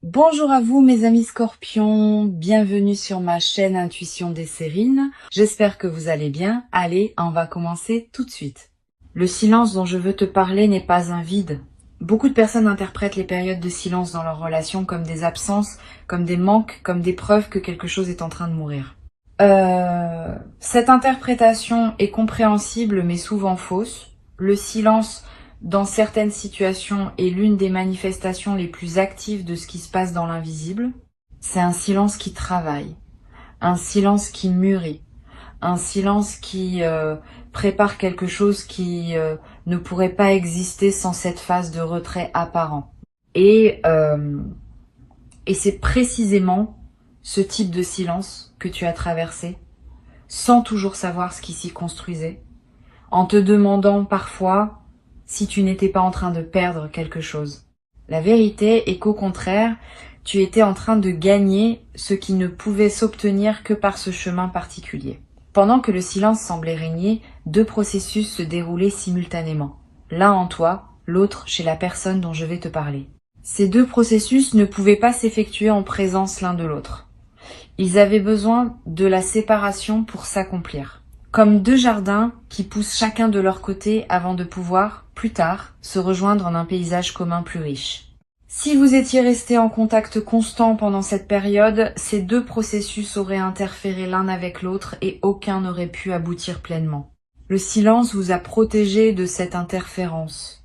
Bonjour à vous mes amis scorpions, bienvenue sur ma chaîne Intuition des Sérines. J'espère que vous allez bien. Allez, on va commencer tout de suite. Le silence dont je veux te parler n'est pas un vide. Beaucoup de personnes interprètent les périodes de silence dans leur relation comme des absences, comme des manques, comme des preuves que quelque chose est en train de mourir. Cette interprétation est compréhensible mais souvent fausse. Le silence dans certaines situations est l'une des manifestations les plus actives de ce qui se passe dans l'invisible. C'est un silence qui travaille, un silence qui mûrit, un silence qui prépare quelque chose qui ne pourrait pas exister sans cette phase de retrait apparent. Et c'est précisément ce type de silence que tu as traversé, sans toujours savoir ce qui s'y construisait, en te demandant parfois si tu n'étais pas en train de perdre quelque chose. La vérité est qu'au contraire, tu étais en train de gagner ce qui ne pouvait s'obtenir que par ce chemin particulier. Pendant que le silence semblait régner, deux processus se déroulaient simultanément. L'un en toi, l'autre chez la personne dont je vais te parler. Ces deux processus ne pouvaient pas s'effectuer en présence l'un de l'autre. Ils avaient besoin de la séparation pour s'accomplir. Comme deux jardins qui poussent chacun de leur côté avant de pouvoir, plus tard, se rejoindre en un paysage commun plus riche. Si vous étiez restés en contact constant pendant cette période, ces deux processus auraient interféré l'un avec l'autre et aucun n'aurait pu aboutir pleinement. Le silence vous a protégé de cette interférence.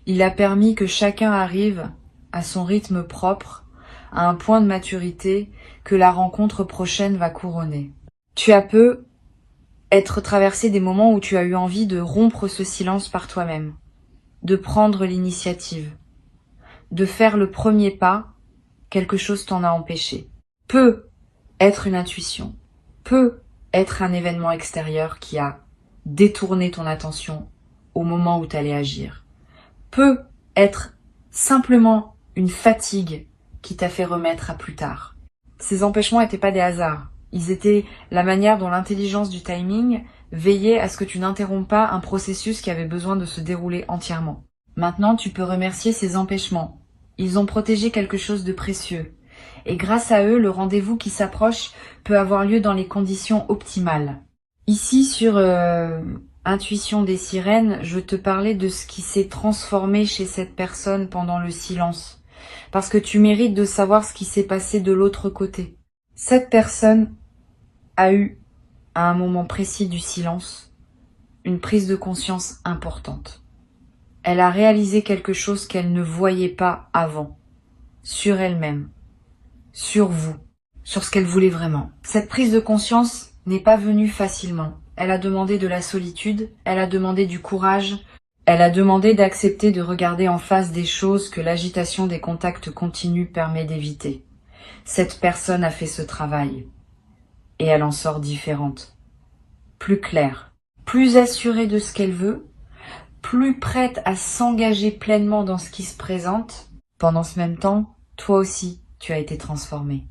Il a permis que chacun arrive à son rythme propre, à un point de maturité que la rencontre prochaine va couronner. Tu as peu être traversé des moments où tu as eu envie de rompre ce silence par toi-même, de prendre l'initiative, de faire le premier pas, quelque chose t'en a empêché. Peut être une intuition, peut être un événement extérieur qui a détourné ton attention au moment où tu allais agir, peut être simplement une fatigue qui t'a fait remettre à plus tard. Ces empêchements n'étaient pas des hasards. Ils étaient la manière dont l'intelligence du timing veillait à ce que tu n'interromps pas un processus qui avait besoin de se dérouler entièrement. Maintenant, tu peux remercier ces empêchements. Ils ont protégé quelque chose de précieux. Et grâce à eux, le rendez-vous qui s'approche peut avoir lieu dans les conditions optimales. Ici, sur Intuition des Sirènes, je te parlais de ce qui s'est transformé chez cette personne pendant le silence. Parce que tu mérites de savoir ce qui s'est passé de l'autre côté. Cette personne a eu, à un moment précis du silence, une prise de conscience importante. Elle a réalisé quelque chose qu'elle ne voyait pas avant, sur elle-même, sur vous, sur ce qu'elle voulait vraiment. Cette prise de conscience n'est pas venue facilement. Elle a demandé de la solitude, elle a demandé du courage, elle a demandé d'accepter de regarder en face des choses que l'agitation des contacts continus permet d'éviter. Cette personne a fait ce travail. Et elle en sort différente, plus claire, plus assurée de ce qu'elle veut, plus prête à s'engager pleinement dans ce qui se présente. Pendant ce même temps, toi aussi, tu as été transformé.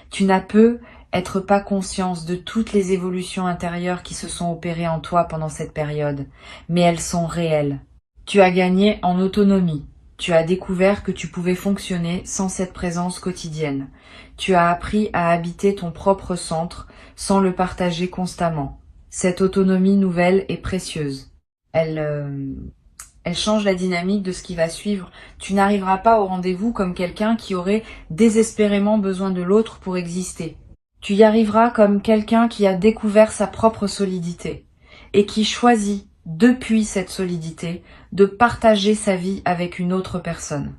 Tu n'as peu être pas conscience de toutes les évolutions intérieures qui se sont opérées en toi pendant cette période, mais elles sont réelles. Tu as gagné en autonomie. Tu as découvert que tu pouvais fonctionner sans cette présence quotidienne. Tu as appris à habiter ton propre centre sans le partager constamment. Cette autonomie nouvelle est précieuse. Elle change la dynamique de ce qui va suivre. Tu n'arriveras pas au rendez-vous comme quelqu'un qui aurait désespérément besoin de l'autre pour exister. Tu y arriveras comme quelqu'un qui a découvert sa propre solidité et qui choisit, depuis cette solidité, de partager sa vie avec une autre personne.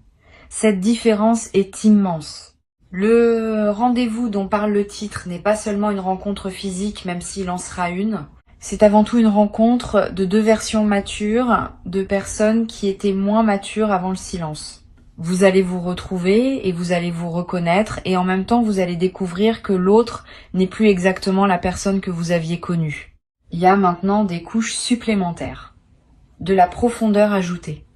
Cette différence est immense. Le rendez-vous dont parle le titre n'est pas seulement une rencontre physique, même s'il en sera une. C'est avant tout une rencontre de deux versions matures, de personnes qui étaient moins matures avant le silence. Vous allez vous retrouver et vous allez vous reconnaître et en même temps vous allez découvrir que l'autre n'est plus exactement la personne que vous aviez connue. Il y a maintenant des couches supplémentaires, de la profondeur ajoutée,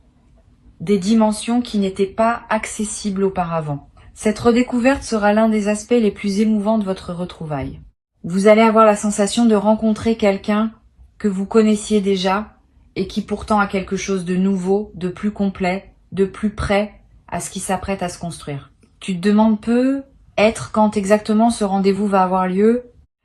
des dimensions qui n'étaient pas accessibles auparavant. Cette redécouverte sera l'un des aspects les plus émouvants de votre retrouvaille. Vous allez avoir la sensation de rencontrer quelqu'un que vous connaissiez déjà et qui pourtant a quelque chose de nouveau, de plus complet, de plus près à ce qui s'apprête à se construire. Tu te demandes peut être quand exactement ce rendez-vous va avoir lieu.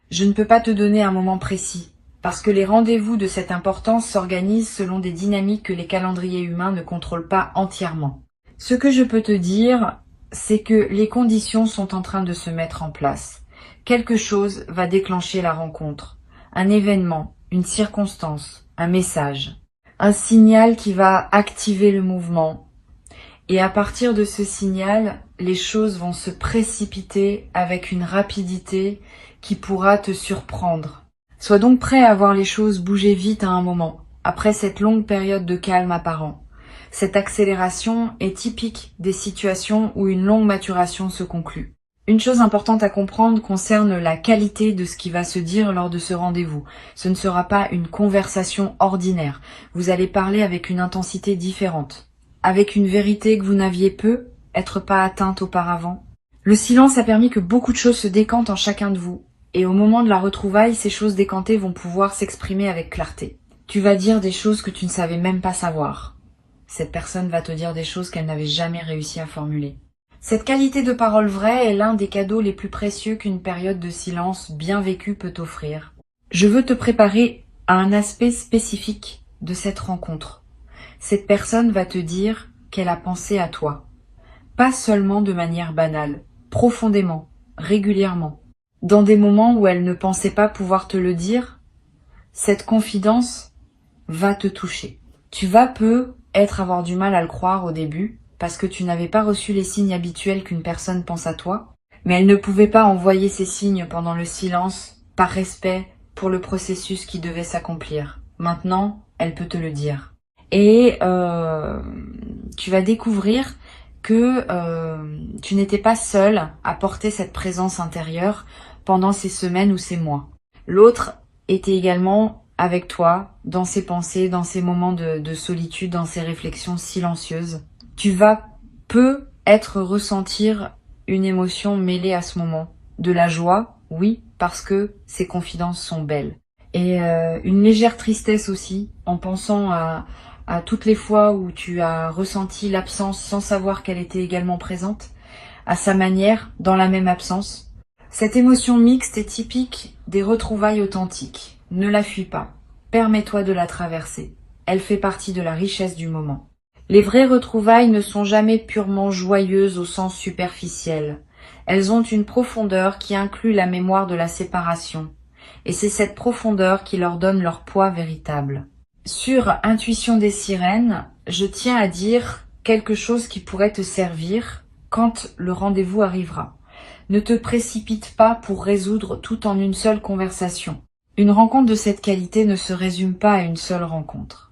Je ne peux pas te donner un moment précis, parce que les rendez-vous de cette importance s'organisent selon des dynamiques que les calendriers humains ne contrôlent pas entièrement. Ce que je peux te dire, c'est que les conditions sont en train de se mettre en place. Quelque chose va déclencher la rencontre, un événement, une circonstance, un message, un signal qui va activer le mouvement. Et à partir de ce signal, les choses vont se précipiter avec une rapidité qui pourra te surprendre. Sois donc prêt à voir les choses bouger vite à un moment, après cette longue période de calme apparent. Cette accélération est typique des situations où une longue maturation se conclut. Une chose importante à comprendre concerne la qualité de ce qui va se dire lors de ce rendez-vous. Ce ne sera pas une conversation ordinaire. Vous allez parler avec une intensité différente, avec une vérité que vous n'aviez peut-être pas atteinte auparavant. Le silence a permis que beaucoup de choses se décantent en chacun de vous. Et au moment de la retrouvaille, ces choses décantées vont pouvoir s'exprimer avec clarté. Tu vas dire des choses que tu ne savais même pas savoir. Cette personne va te dire des choses qu'elle n'avait jamais réussi à formuler. Cette qualité de parole vraie est l'un des cadeaux les plus précieux qu'une période de silence bien vécue peut offrir. Je veux te préparer à un aspect spécifique de cette rencontre. Cette personne va te dire qu'elle a pensé à toi. Pas seulement de manière banale, profondément, régulièrement. Dans des moments où elle ne pensait pas pouvoir te le dire, cette confidence va te toucher. Tu vas peut-être avoir du mal à le croire au début, parce que tu n'avais pas reçu les signes habituels qu'une personne pense à toi, mais elle ne pouvait pas envoyer ces signes pendant le silence, par respect pour le processus qui devait s'accomplir. Maintenant, elle peut te le dire. Et tu vas découvrir que tu n'étais pas seule à porter cette présence intérieure pendant ces semaines ou ces mois. L'autre était également avec toi, dans ses pensées, dans ses moments de solitude, dans ses réflexions silencieuses. Tu vas peut-être ressentir une émotion mêlée à ce moment. De la joie, oui, parce que ces confidences sont belles. Et une légère tristesse aussi, en pensant à toutes les fois où tu as ressenti l'absence sans savoir qu'elle était également présente, à sa manière, dans la même absence. Cette émotion mixte est typique des retrouvailles authentiques. Ne la fuis pas. Permets-toi de la traverser. Elle fait partie de la richesse du moment. Les vraies retrouvailles ne sont jamais purement joyeuses au sens superficiel. Elles ont une profondeur qui inclut la mémoire de la séparation. Et c'est cette profondeur qui leur donne leur poids véritable. Sur Intuition des sirènes, je tiens à dire quelque chose qui pourrait te servir quand le rendez-vous arrivera. Ne te précipite pas pour résoudre tout en une seule conversation. Une rencontre de cette qualité ne se résume pas à une seule rencontre.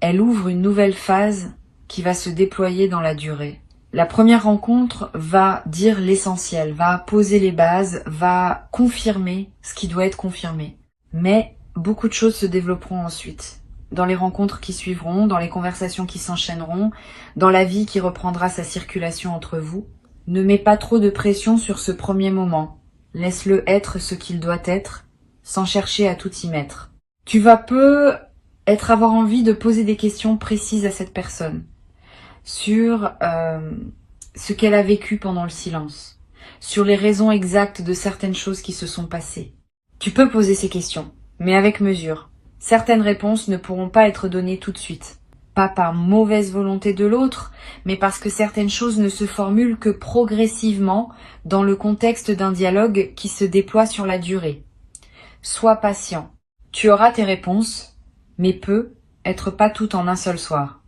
Elle ouvre une nouvelle phase qui va se déployer dans la durée. La première rencontre va dire l'essentiel, va poser les bases, va confirmer ce qui doit être confirmé. Mais beaucoup de choses se développeront ensuite. Dans les rencontres qui suivront, dans les conversations qui s'enchaîneront, dans la vie qui reprendra sa circulation entre vous. Ne mets pas trop de pression sur ce premier moment. Laisse-le être ce qu'il doit être, sans chercher à tout y mettre. Tu vas peut-être avoir envie de poser des questions précises à cette personne sur ce qu'elle a vécu pendant le silence, sur les raisons exactes de certaines choses qui se sont passées. Tu peux poser ces questions, mais avec mesure. Certaines réponses ne pourront pas être données tout de suite. Pas par mauvaise volonté de l'autre, mais parce que certaines choses ne se formulent que progressivement dans le contexte d'un dialogue qui se déploie sur la durée. Sois patient. Tu auras tes réponses, mais peut-être pas toutes en un seul soir.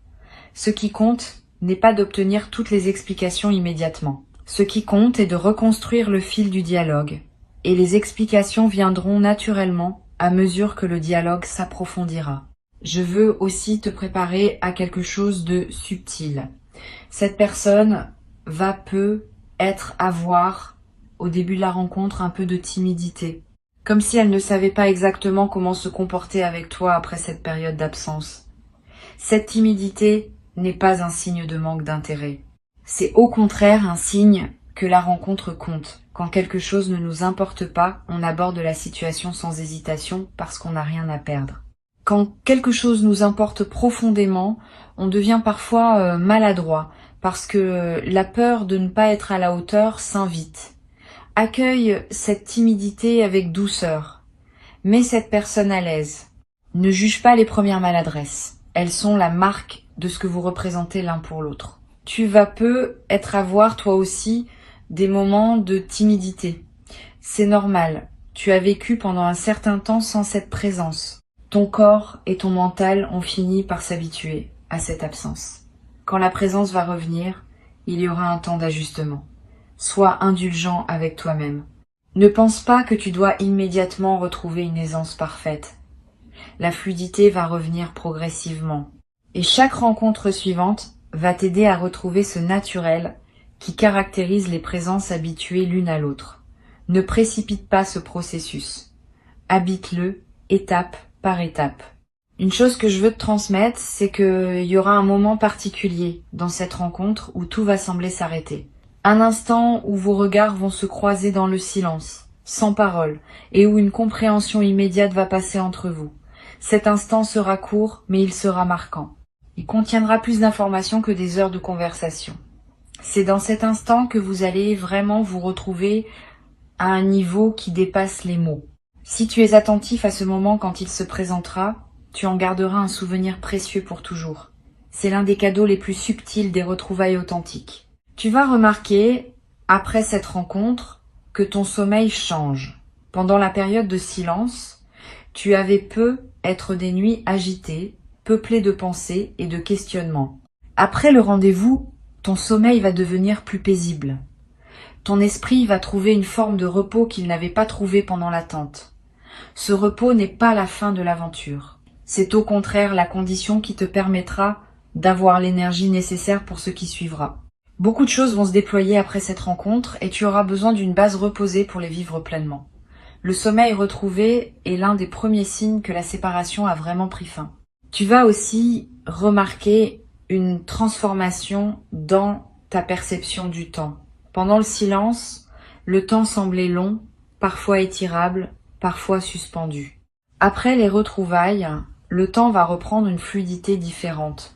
Ce qui compte n'est pas d'obtenir toutes les explications immédiatement. Ce qui compte est de reconstruire le fil du dialogue. Et les explications viendront naturellement à mesure que le dialogue s'approfondira. Je veux aussi te préparer à quelque chose de subtil. Cette personne va peut-être avoir, au début de la rencontre, un peu de timidité. Comme si elle ne savait pas exactement comment se comporter avec toi après cette période d'absence. Cette timidité n'est pas un signe de manque d'intérêt. C'est au contraire un signe que la rencontre compte. Quand quelque chose ne nous importe pas, on aborde la situation sans hésitation parce qu'on n'a rien à perdre. Quand quelque chose nous importe profondément, on devient parfois maladroit parce que la peur de ne pas être à la hauteur s'invite. Accueille cette timidité avec douceur. Mets cette personne à l'aise. Ne juge pas les premières maladresses. Elles sont la marque de ce que vous représentez l'un pour l'autre. Tu vas peu être à voir toi aussi des moments de timidité. C'est normal. Tu as vécu pendant un certain temps sans cette présence. Ton corps et ton mental ont fini par s'habituer à cette absence. Quand la présence va revenir, il y aura un temps d'ajustement. Sois indulgent avec toi-même. Ne pense pas que tu dois immédiatement retrouver une aisance parfaite. La fluidité va revenir progressivement. Et chaque rencontre suivante va t'aider à retrouver ce naturel qui caractérise les présences habituées l'une à l'autre. Ne précipite pas ce processus. Habite-le étape par étape. Une chose que je veux te transmettre, c'est qu'il y aura un moment particulier dans cette rencontre où tout va sembler s'arrêter. Un instant où vos regards vont se croiser dans le silence, sans parole, et où une compréhension immédiate va passer entre vous. Cet instant sera court, mais il sera marquant. Il contiendra plus d'informations que des heures de conversation. C'est dans cet instant que vous allez vraiment vous retrouver à un niveau qui dépasse les mots. Si tu es attentif à ce moment quand il se présentera, tu en garderas un souvenir précieux pour toujours. C'est l'un des cadeaux les plus subtils des retrouvailles authentiques. Tu vas remarquer, après cette rencontre, que ton sommeil change. Pendant la période de silence, tu avais peu être des nuits agitées, peuplées de pensées et de questionnements. Après le rendez-vous, ton sommeil va devenir plus paisible. Ton esprit va trouver une forme de repos qu'il n'avait pas trouvé pendant l'attente. Ce repos n'est pas la fin de l'aventure. C'est au contraire la condition qui te permettra d'avoir l'énergie nécessaire pour ce qui suivra. Beaucoup de choses vont se déployer après cette rencontre et tu auras besoin d'une base reposée pour les vivre pleinement. Le sommeil retrouvé est l'un des premiers signes que la séparation a vraiment pris fin. Tu vas aussi remarquer une transformation dans ta perception du temps. Pendant le silence, le temps semblait long, parfois étirable, parfois suspendu. Après les retrouvailles, le temps va reprendre une fluidité différente.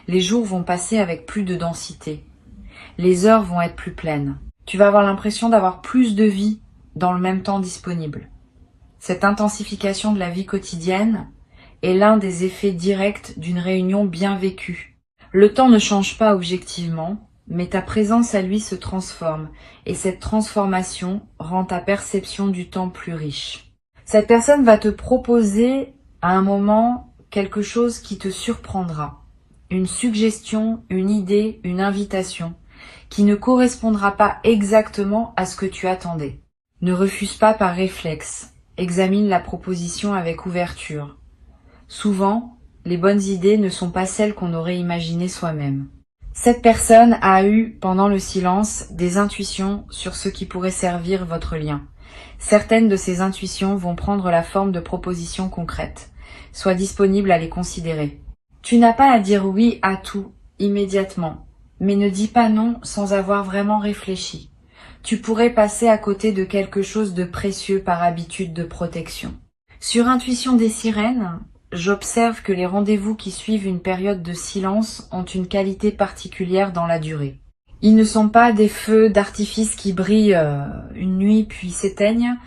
Les jours vont passer avec plus de densité. Les heures vont être plus pleines. Tu vas avoir l'impression d'avoir plus de vie dans le même temps disponible. Cette intensification de la vie quotidienne est l'un des effets directs d'une réunion bien vécue. Le temps ne change pas objectivement, mais ta présence à lui se transforme, et cette transformation rend ta perception du temps plus riche. Cette personne va te proposer à un moment quelque chose qui te surprendra. Une suggestion, une idée, une invitation, qui ne correspondra pas exactement à ce que tu attendais. Ne refuse pas par réflexe, examine la proposition avec ouverture. Souvent, les bonnes idées ne sont pas celles qu'on aurait imaginées soi-même. Cette personne a eu, pendant le silence, des intuitions sur ce qui pourrait servir votre lien. Certaines de ces intuitions vont prendre la forme de propositions concrètes. Sois disponible à les considérer. Tu n'as pas à dire oui à tout, immédiatement, mais ne dis pas non sans avoir vraiment réfléchi. Tu pourrais passer à côté de quelque chose de précieux par habitude de protection. Sur Intuition des sirènes, j'observe que les rendez-vous qui suivent une période de silence ont une qualité particulière dans la durée. Ils ne sont pas des feux d'artifice qui brillent une nuit puis s'éteignent.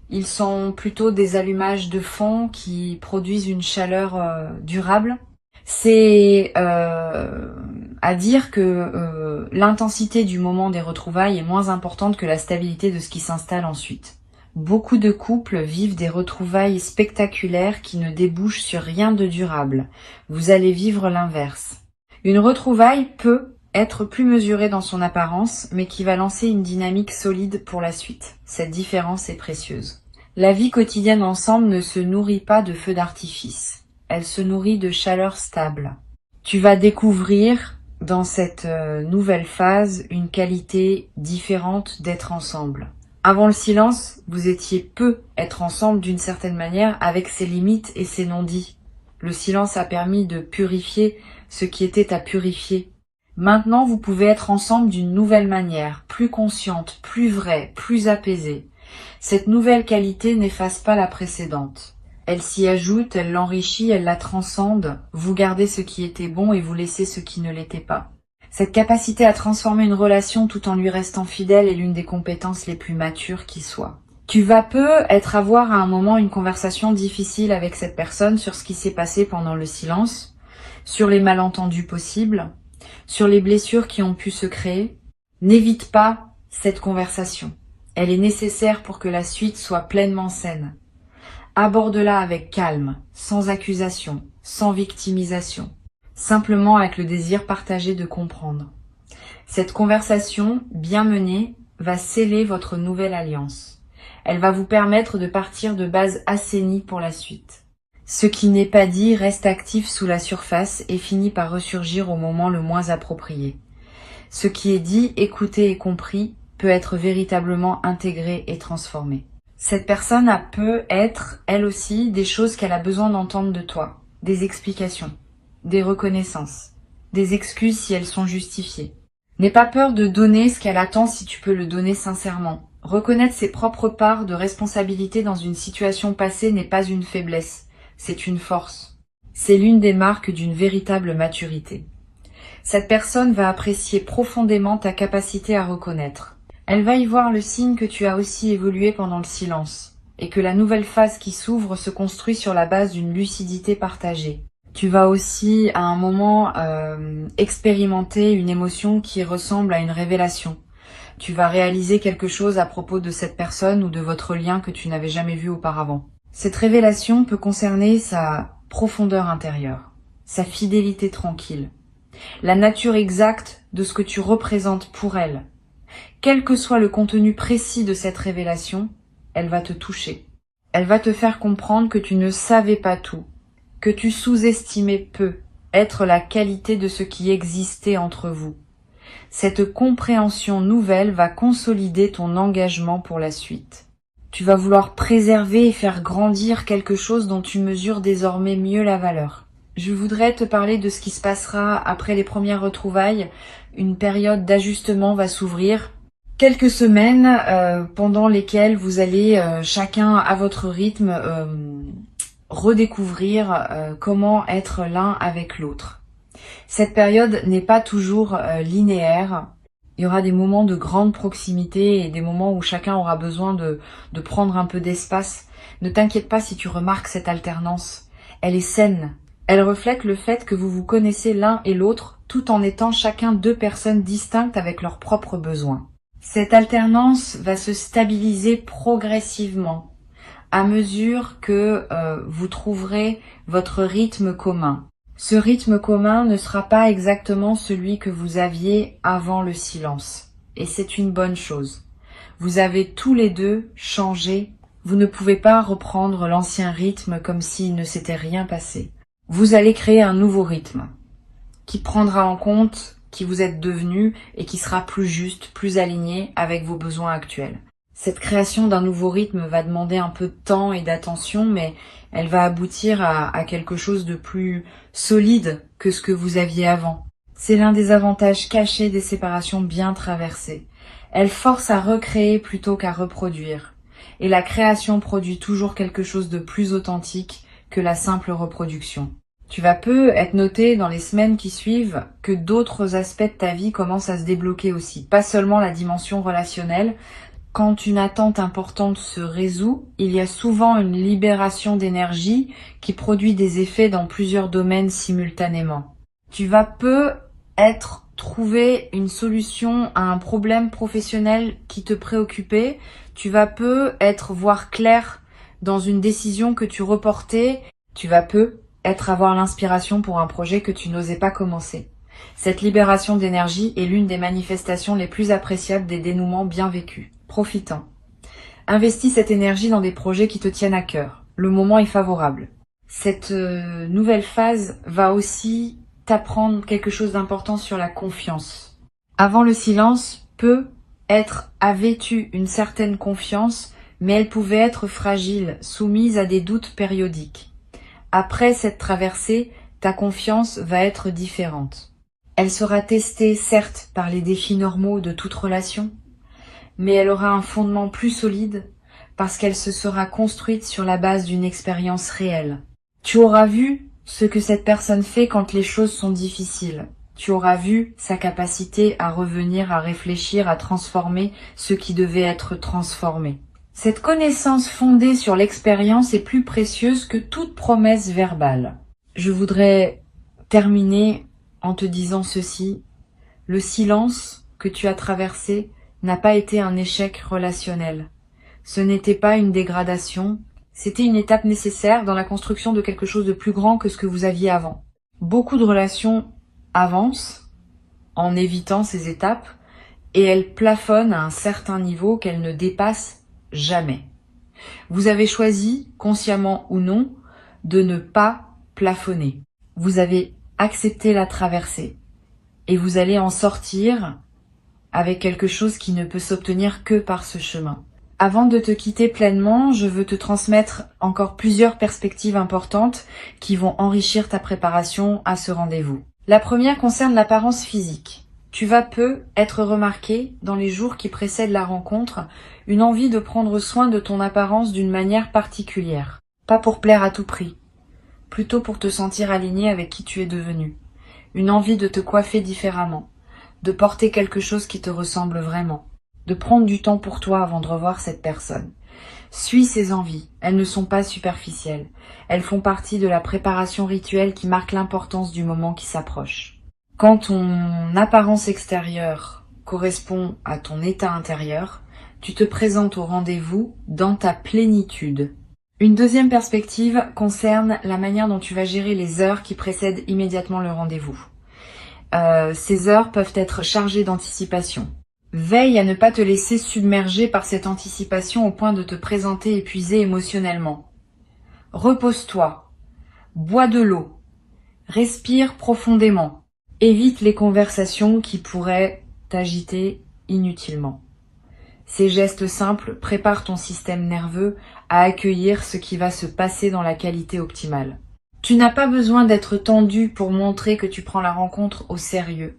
Ils sont plutôt des allumages de fond qui produisent une chaleur durable. C'est à dire que l'intensité du moment des retrouvailles est moins importante que la stabilité de ce qui s'installe ensuite. Beaucoup de couples vivent des retrouvailles spectaculaires qui ne débouchent sur rien de durable. Vous allez vivre l'inverse. Une retrouvaille peut être plus mesurée dans son apparence, mais qui va lancer une dynamique solide pour la suite. Cette différence est précieuse. La vie quotidienne ensemble ne se nourrit pas de feux d'artifice. Elle se nourrit de chaleur stable. Tu vas découvrir dans cette nouvelle phase une qualité différente d'être ensemble. Avant le silence, vous étiez peu être ensemble d'une certaine manière avec ses limites et ses non-dits. Le silence a permis de purifier ce qui était à purifier. Maintenant, vous pouvez être ensemble d'une nouvelle manière, plus consciente, plus vraie, plus apaisée. Cette nouvelle qualité n'efface pas la précédente. Elle s'y ajoute, elle l'enrichit, elle la transcende. Vous gardez ce qui était bon et vous laissez ce qui ne l'était pas. Cette capacité à transformer une relation tout en lui restant fidèle est l'une des compétences les plus matures qui soient. Tu vas peut-être avoir à un moment une conversation difficile avec cette personne sur ce qui s'est passé pendant le silence, sur les malentendus possibles, sur les blessures qui ont pu se créer. N'évite pas cette conversation. Elle est nécessaire pour que la suite soit pleinement saine. Aborde-la avec calme, sans accusation, sans victimisation, simplement avec le désir partagé de comprendre. Cette conversation, bien menée, va sceller votre nouvelle alliance. Elle va vous permettre de partir de bases assainies pour la suite. Ce qui n'est pas dit reste actif sous la surface et finit par ressurgir au moment le moins approprié. Ce qui est dit, écouté et compris peut être véritablement intégré et transformé. Cette personne peut être, elle aussi, des choses qu'elle a besoin d'entendre de toi, des explications, des reconnaissances, des excuses si elles sont justifiées. N'aie pas peur de donner ce qu'elle attend si tu peux le donner sincèrement. Reconnaître ses propres parts de responsabilité dans une situation passée n'est pas une faiblesse, c'est une force. C'est l'une des marques d'une véritable maturité. Cette personne va apprécier profondément ta capacité à reconnaître. Elle va y voir le signe que tu as aussi évolué pendant le silence, et que la nouvelle phase qui s'ouvre se construit sur la base d'une lucidité partagée. Tu vas aussi, à un moment, expérimenter une émotion qui ressemble à une révélation. Tu vas réaliser quelque chose à propos de cette personne ou de votre lien que tu n'avais jamais vu auparavant. Cette révélation peut concerner sa profondeur intérieure, sa fidélité tranquille, la nature exacte de ce que tu représentes pour elle. Quel que soit le contenu précis de cette révélation, elle va te toucher. Elle va te faire comprendre que tu ne savais pas tout, que tu sous-estimais peu être la qualité de ce qui existait entre vous. Cette compréhension nouvelle va consolider ton engagement pour la suite. Tu vas vouloir préserver et faire grandir quelque chose dont tu mesures désormais mieux la valeur. Je voudrais te parler de ce qui se passera après les premières retrouvailles. Une période d'ajustement va s'ouvrir. Quelques semaines pendant lesquelles vous allez chacun à votre rythme redécouvrir comment être l'un avec l'autre. Cette période n'est pas toujours linéaire. Il y aura des moments de grande proximité et des moments où chacun aura besoin de prendre un peu d'espace. Ne t'inquiète pas si tu remarques cette alternance. Elle est saine. Elle reflète le fait que vous vous connaissez l'un et l'autre tout en étant chacun deux personnes distinctes avec leurs propres besoins. Cette alternance va se stabiliser progressivement à mesure que vous trouverez votre rythme commun. Ce rythme commun ne sera pas exactement celui que vous aviez avant le silence. Et c'est une bonne chose. Vous avez tous les deux changé. Vous ne pouvez pas reprendre l'ancien rythme comme s'il ne s'était rien passé. Vous allez créer un nouveau rythme qui prendra en compte qui vous êtes devenu et qui sera plus juste, plus aligné avec vos besoins actuels. Cette création d'un nouveau rythme va demander un peu de temps et d'attention, mais elle va aboutir à quelque chose de plus solide que ce que vous aviez avant. C'est l'un des avantages cachés des séparations bien traversées. Elles forcent à recréer plutôt qu'à reproduire. Et la création produit toujours quelque chose de plus authentique que la simple reproduction. Tu vas être noté dans les semaines qui suivent que d'autres aspects de ta vie commencent à se débloquer aussi. Pas seulement la dimension relationnelle. Quand une attente importante se résout, il y a souvent une libération d'énergie qui produit des effets dans plusieurs domaines simultanément. Tu vas peut-être trouver une solution à un problème professionnel qui te préoccupait. Tu vas peut-être voir clair dans une décision que tu reportais. Tu vas peut-être avoir l'inspiration pour un projet que tu n'osais pas commencer. Cette libération d'énergie est l'une des manifestations les plus appréciables des dénouements bien vécus. Profitant. Investis cette énergie dans des projets qui te tiennent à cœur. Le moment est favorable. Cette nouvelle phase va aussi t'apprendre quelque chose d'important sur la confiance. Avant le silence, avait eu une certaine confiance, mais elle pouvait être fragile, soumise à des doutes périodiques. Après cette traversée, ta confiance va être différente. Elle sera testée, certes, par les défis normaux de toute relation, mais elle aura un fondement plus solide parce qu'elle se sera construite sur la base d'une expérience réelle. Tu auras vu ce que cette personne fait quand les choses sont difficiles. tu auras vu sa capacité à revenir, à réfléchir, à transformer ce qui devait être transformé. Cette connaissance fondée sur l'expérience est plus précieuse que toute promesse verbale. Je voudrais terminer en te disant ceci. Le silence que tu as traversé n'a pas été un échec relationnel. Ce n'était pas une dégradation, c'était une étape nécessaire dans la construction de quelque chose de plus grand que ce que vous aviez avant. Beaucoup de relations avancent en évitant ces étapes et elles plafonnent à un certain niveau qu'elles ne dépassent jamais. Vous avez choisi, consciemment ou non, de ne pas plafonner. Vous avez accepté la traversée et vous allez en sortir avec quelque chose qui ne peut s'obtenir que par ce chemin. Avant de te quitter pleinement, je veux te transmettre encore plusieurs perspectives importantes qui vont enrichir ta préparation à ce rendez-vous. La première concerne l'apparence physique. Tu vas peu être remarqué dans les jours qui précèdent la rencontre, une envie de prendre soin de ton apparence d'une manière particulière. Pas pour plaire à tout prix, plutôt pour te sentir aligné avec qui tu es devenu. Une envie de te coiffer différemment, de porter quelque chose qui te ressemble vraiment, de prendre du temps pour toi avant de revoir cette personne. Suis ces envies, elles ne sont pas superficielles, elles font partie de la préparation rituelle qui marque l'importance du moment qui s'approche. Quand ton apparence extérieure correspond à ton état intérieur, tu te présentes au rendez-vous dans ta plénitude. Une deuxième perspective concerne la manière dont tu vas gérer les heures qui précèdent immédiatement le rendez-vous. Ces heures peuvent être chargées d'anticipation. Veille à ne pas te laisser submerger par cette anticipation au point de te présenter épuisé émotionnellement. Repose-toi, bois de l'eau, respire profondément, évite les conversations qui pourraient t'agiter inutilement. Ces gestes simples préparent ton système nerveux à accueillir ce qui va se passer dans la qualité optimale. Tu n'as pas besoin d'être tendu pour montrer que tu prends la rencontre au sérieux.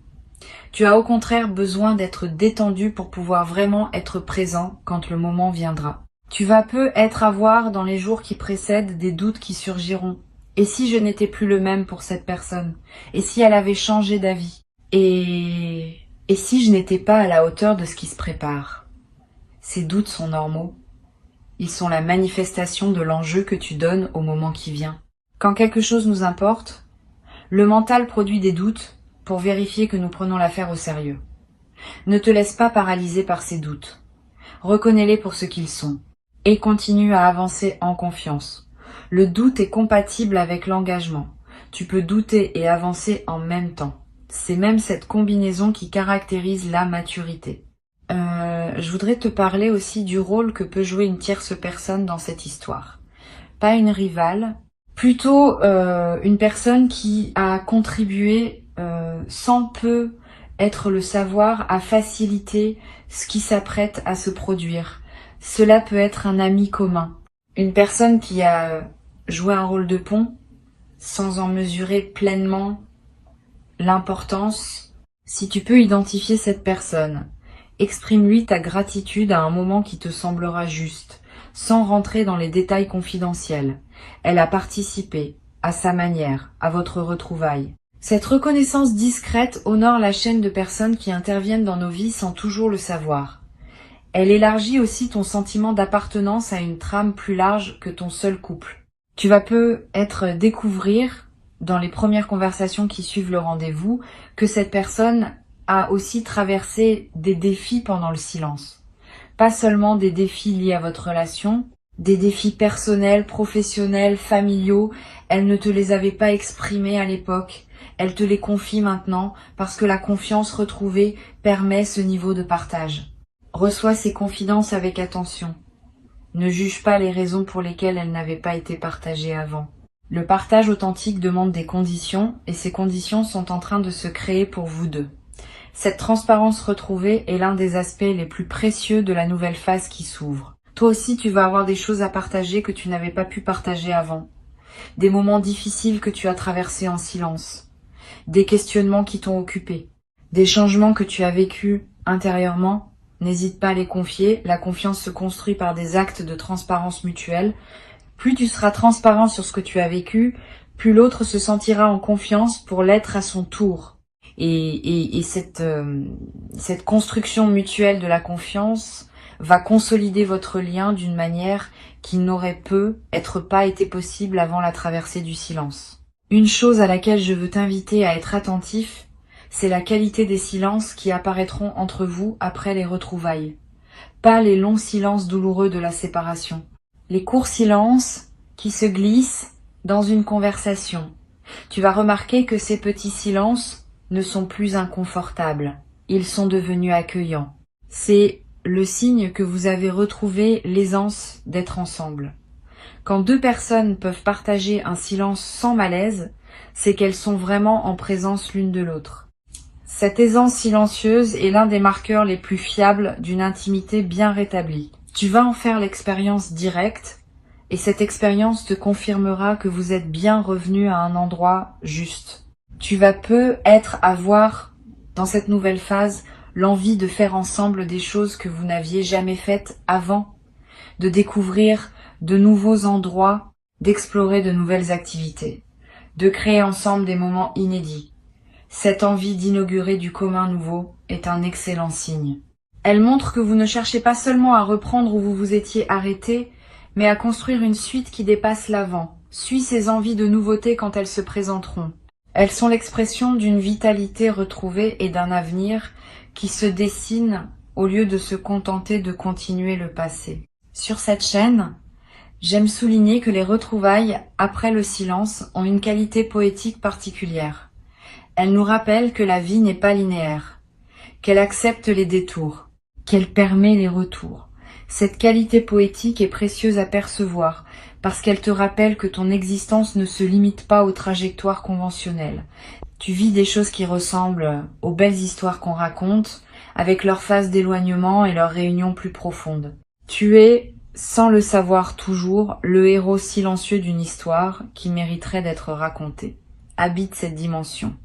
Tu as au contraire besoin d'être détendu pour pouvoir vraiment être présent quand le moment viendra. Tu vas peu être à voir dans les jours qui précèdent des doutes qui surgiront. Et si je n'étais plus le même pour cette personne? Et si elle avait changé d'avis? Et si je n'étais pas à la hauteur de ce qui se prépare? Ces doutes sont normaux. Ils sont la manifestation de l'enjeu que tu donnes au moment qui vient. Quand quelque chose nous importe, le mental produit des doutes pour vérifier que nous prenons l'affaire au sérieux. Ne te laisse pas paralyser par ces doutes. Reconnais-les pour ce qu'ils sont et continue à avancer en confiance. Le doute est compatible avec l'engagement. Tu peux douter et avancer en même temps. C'est même cette combinaison qui caractérise la maturité. Je voudrais te parler aussi du rôle que peut jouer une tierce personne dans cette histoire. Pas une rivale, plutôt une personne qui a contribué sans peu être le savoir à faciliter ce qui s'apprête à se produire. Cela peut être un ami commun, une personne qui a joué un rôle de pont sans en mesurer pleinement l'importance. Si tu peux identifier cette personne, exprime-lui ta gratitude à un moment qui te semblera juste, sans rentrer dans les détails confidentiels. Elle a participé, à sa manière, à votre retrouvaille. Cette reconnaissance discrète honore la chaîne de personnes qui interviennent dans nos vies sans toujours le savoir. Elle élargit aussi ton sentiment d'appartenance à une trame plus large que ton seul couple. Tu vas peut-être découvrir, dans les premières conversations qui suivent le rendez-vous, que cette personne a aussi traversé des défis pendant le silence. Pas seulement des défis liés à votre relation, des défis personnels, professionnels, familiaux. Elle ne te les avait pas exprimés à l'époque. Elle te les confie maintenant parce que la confiance retrouvée permet ce niveau de partage. Reçois ces confidences avec attention. Ne juge pas les raisons pour lesquelles elles n'avaient pas été partagées avant. Le partage authentique demande des conditions et ces conditions sont en train de se créer pour vous deux. Cette transparence retrouvée est l'un des aspects les plus précieux de la nouvelle phase qui s'ouvre. Toi aussi, tu vas avoir des choses à partager que tu n'avais pas pu partager avant. Des moments difficiles que tu as traversés en silence. Des questionnements qui t'ont occupé. Des changements que tu as vécus intérieurement. N'hésite pas à les confier. La confiance se construit par des actes de transparence mutuelle. Plus tu seras transparent sur ce que tu as vécu, plus l'autre se sentira en confiance pour l'être à son tour. Et cette construction mutuelle de la confiance va consolider votre lien d'une manière qui n'aurait pas été possible avant la traversée du silence. Une chose à laquelle je veux t'inviter à être attentif, c'est la qualité des silences qui apparaîtront entre vous après les retrouvailles. Pas les longs silences douloureux de la séparation. Les courts silences qui se glissent dans une conversation. Tu vas remarquer que ces petits silences ne sont plus inconfortables. Ils sont devenus accueillants. C'est le signe que vous avez retrouvé l'aisance d'être ensemble. Quand deux personnes peuvent partager un silence sans malaise, c'est qu'elles sont vraiment en présence l'une de l'autre. Cette aisance silencieuse est l'un des marqueurs les plus fiables d'une intimité bien rétablie. Tu vas en faire l'expérience directe, et cette expérience te confirmera que vous êtes bien revenu à un endroit juste. Tu vas peut-être avoir, dans cette nouvelle phase, l'envie de faire ensemble des choses que vous n'aviez jamais faites avant, de découvrir de nouveaux endroits, d'explorer de nouvelles activités, de créer ensemble des moments inédits. Cette envie d'inaugurer du commun nouveau est un excellent signe. Elle montre que vous ne cherchez pas seulement à reprendre où vous vous étiez arrêté, mais à construire une suite qui dépasse l'avant. Suis ces envies de nouveauté quand elles se présenteront. Elles sont l'expression d'une vitalité retrouvée et d'un avenir qui se dessine au lieu de se contenter de continuer le passé. Sur cette chaîne, j'aime souligner que les retrouvailles après le silence ont une qualité poétique particulière. Elles nous rappellent que la vie n'est pas linéaire, qu'elle accepte les détours, qu'elle permet les retours. Cette qualité poétique est précieuse à percevoir parce qu'elle te rappelle que ton existence ne se limite pas aux trajectoires conventionnelles. Tu vis des choses qui ressemblent aux belles histoires qu'on raconte, avec leurs phases d'éloignement et leurs réunions plus profondes. Tu es, sans le savoir toujours, le héros silencieux d'une histoire qui mériterait d'être racontée. Habite cette dimension.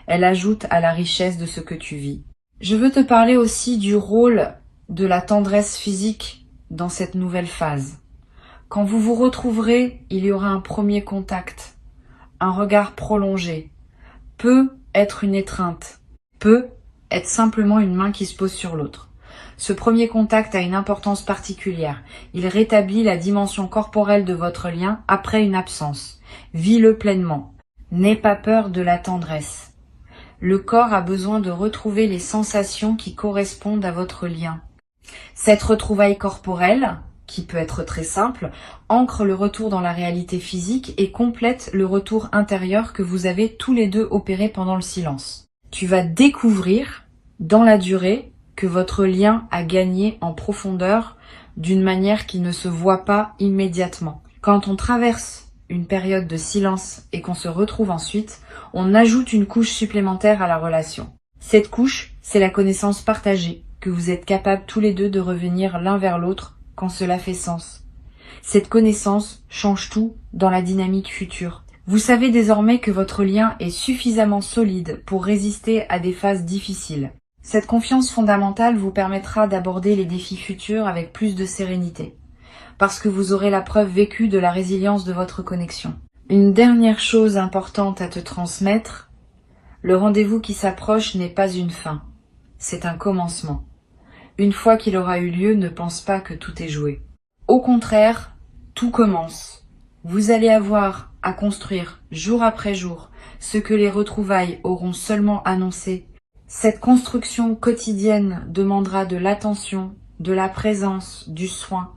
Elle ajoute à la richesse de ce que tu vis. Je veux te parler aussi du rôle de la tendresse physique dans cette nouvelle phase. Quand vous vous retrouverez, il y aura un premier contact, un regard prolongé. Peut être une étreinte, peut être simplement une main qui se pose sur l'autre. Ce premier contact a une importance particulière. Il rétablit la dimension corporelle de votre lien après une absence. Vis-le pleinement. N'aie pas peur de la tendresse. Le corps a besoin de retrouver les sensations qui correspondent à votre lien. Cette retrouvaille corporelle, qui peut être très simple, ancre le retour dans la réalité physique et complète le retour intérieur que vous avez tous les deux opéré pendant le silence. Tu vas découvrir, dans la durée, que votre lien a gagné en profondeur d'une manière qui ne se voit pas immédiatement. Quand on traverse une période de silence et qu'on se retrouve ensuite, on ajoute une couche supplémentaire à la relation. Cette couche, c'est la connaissance partagée, que vous êtes capables tous les deux de revenir l'un vers l'autre quand cela fait sens. Cette connaissance change tout dans la dynamique future. Vous savez désormais que votre lien est suffisamment solide pour résister à des phases difficiles. Cette confiance fondamentale vous permettra d'aborder les défis futurs avec plus de sérénité, parce que vous aurez la preuve vécue de la résilience de votre connexion. Une dernière chose importante à te transmettre, le rendez-vous qui s'approche n'est pas une fin, c'est un commencement. Une fois qu'il aura eu lieu, ne pense pas que tout est joué. Au contraire, tout commence. Vous allez avoir à construire jour après jour ce que les retrouvailles auront seulement annoncé. Cette construction quotidienne demandera de l'attention, de la présence, du soin.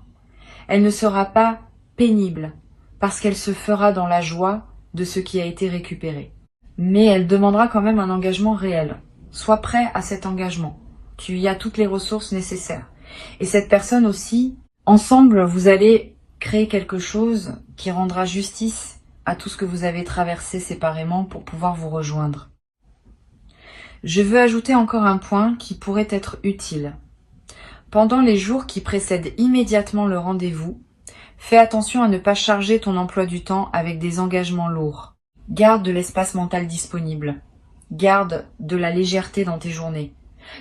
Elle ne sera pas pénible parce qu'elle se fera dans la joie de ce qui a été récupéré. Mais elle demandera quand même un engagement réel. Sois prêt à cet engagement. Tu y as toutes les ressources nécessaires. Et cette personne aussi, ensemble, vous allez créer quelque chose qui rendra justice à tout ce que vous avez traversé séparément pour pouvoir vous rejoindre. Je veux ajouter encore un point qui pourrait être utile. Pendant les jours qui précèdent immédiatement le rendez-vous, fais attention à ne pas charger ton emploi du temps avec des engagements lourds. Garde de l'espace mental disponible. Garde de la légèreté dans tes journées.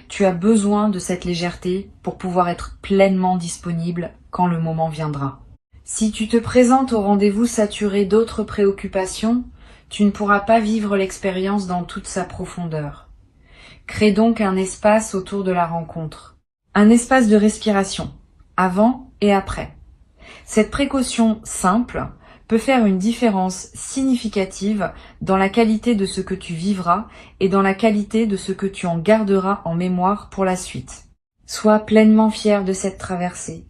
Tu as besoin de cette légèreté pour pouvoir être pleinement disponible quand le moment viendra. Si tu te présentes au rendez-vous saturé d'autres préoccupations, Tu ne pourras pas vivre l'expérience dans toute sa profondeur. Crée donc un espace autour de la rencontre. Un espace de respiration, avant et après. Cette précaution simple peut faire une différence significative dans la qualité de ce que tu vivras et dans la qualité de ce que tu en garderas en mémoire pour la suite. Sois pleinement fier de cette traversée.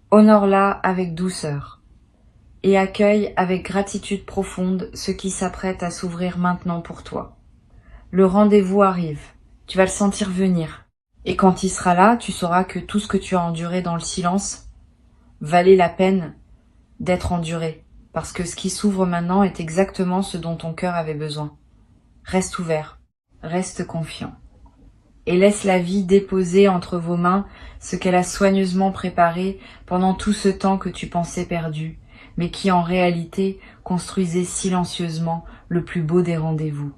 Honore-la avec douceur et accueille avec gratitude profonde ce qui s'apprête à s'ouvrir maintenant pour toi. Le rendez-vous arrive, tu vas le sentir venir. Et quand il sera là, tu sauras que tout ce que tu as enduré dans le silence valait la peine d'être enduré, parce que ce qui s'ouvre maintenant est exactement ce dont ton cœur avait besoin. Reste ouvert, reste confiant, et laisse la vie déposer entre vos mains ce qu'elle a soigneusement préparé pendant tout ce temps que tu pensais perdu, mais qui en réalité construisait silencieusement le plus beau des rendez-vous.